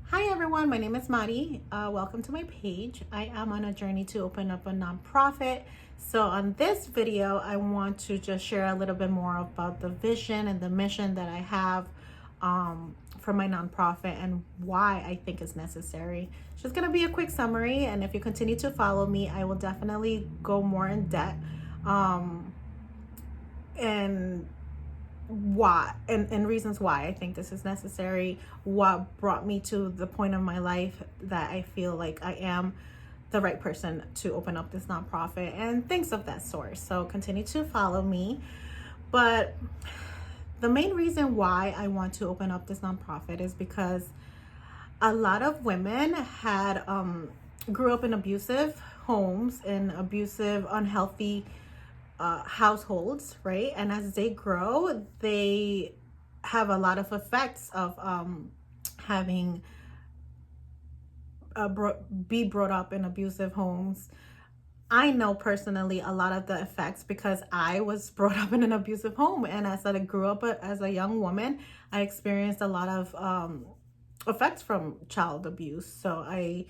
Hi everyone, my name is Madi. Welcome to my page. I am on a journey to open up a nonprofit. So on this video, I want to just share a little bit more about the vision and the mission that I have for my nonprofit and why I think it's necessary. It's just gonna be a quick summary, and if you continue to follow me, I will definitely go more in depth and why and reasons why I think this is necessary, what brought me to the point of my life that I feel like I am the right person to open up this nonprofit and things of that sort. So continue to follow me. But the main reason why I want to open up this nonprofit is because a lot of women had grew up in abusive homes and abusive, unhealthy households, right? And as they grow, they have a lot of effects of having be brought up in abusive homes. I know personally a lot of the effects because I was brought up in an abusive home, and as I grew up as a young woman, I experienced a lot of effects from child abuse. So I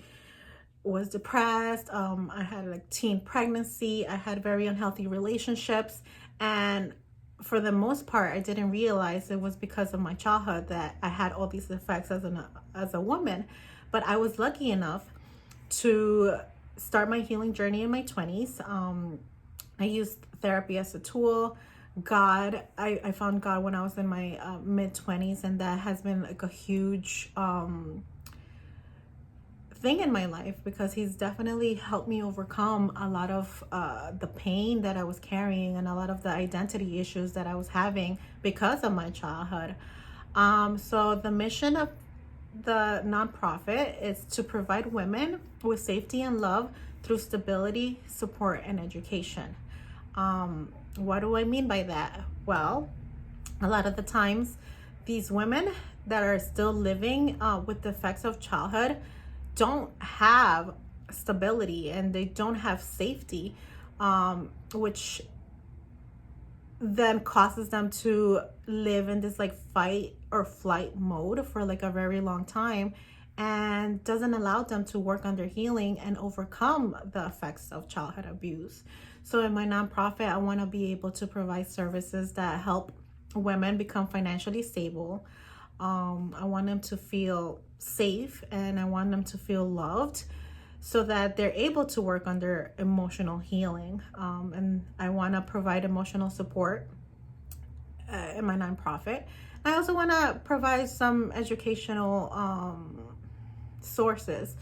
was depressed. I had like teen pregnancy. I had very unhealthy relationships. And for the most part, I didn't realize it was because of my childhood that I had all these effects as a woman. But I was lucky enough to start my healing journey in my 20s. I used therapy as a tool. I found God when I was in my mid 20s, and that has been like a huge thing in my life because he's definitely helped me overcome a lot of the pain that I was carrying and a lot of the identity issues that I was having because of my childhood. So the mission of the nonprofit is to provide women with safety and love through stability, support, and education. What do I mean by that? Well, a lot of the times, these women that are still living with the effects of childhood don't have stability and they don't have safety, which then causes them to live in this like fight or flight mode for like a very long time and doesn't allow them to work on their healing and overcome the effects of childhood abuse. So in my nonprofit, I want to be able to provide services that help women become financially stable. I want them to feel safe and I want them to feel loved so that they're able to work on their emotional healing. And I want to provide emotional support in my nonprofit. I also want to provide some educational sources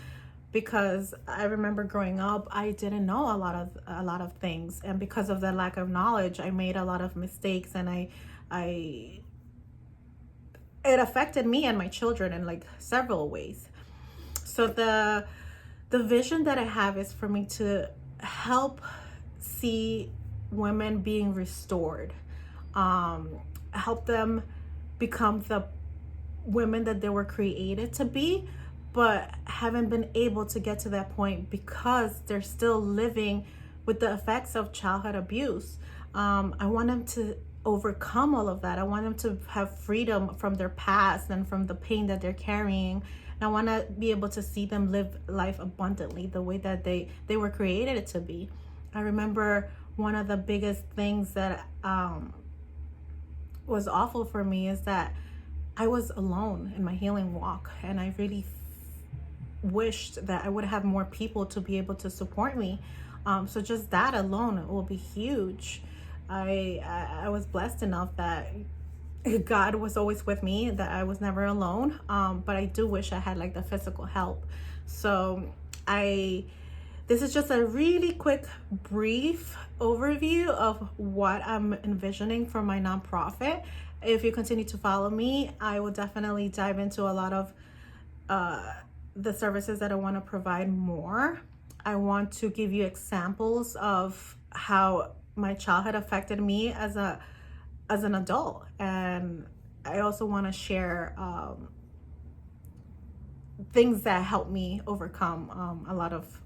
because I remember growing up, I didn't know a lot of things, and because of that lack of knowledge, I made a lot of mistakes, and I it affected me and my children in like several ways. So the vision that I have is for me to help see women being restored, help them become the women that they were created to be, but haven't been able to get to that point because they're still living with the effects of childhood abuse. I want them to overcome all of that. I want them to have freedom from their past and from the pain that they're carrying. And I want to be able to see them live life abundantly the way that they were created to be. I remember one of the biggest things that was awful for me is that I was alone in my healing walk, and I really wished that I would have more people to be able to support me. So just that alone will be huge. I was blessed enough that God was always with me, that I was never alone. But I do wish I had like the physical help. So this is just a really quick, brief overview of what I'm envisioning for my nonprofit. If you continue to follow me, I will definitely dive into a lot of the services that I want to provide more. I want to give you examples of how my childhood affected me as an adult, and I also want to share things that help me overcome a lot of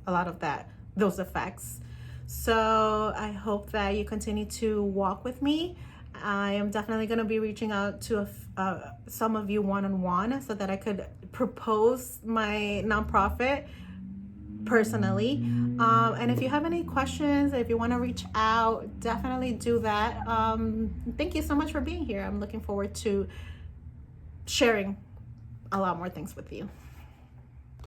those effects. So I hope that you continue to walk with me I am definitely going to be reaching out to some of you one-on-one so that I could propose my nonprofit personally. And if you have any questions, if you want to reach out, definitely do that. Thank you so much for being here. I'm looking forward to sharing a lot more things with you.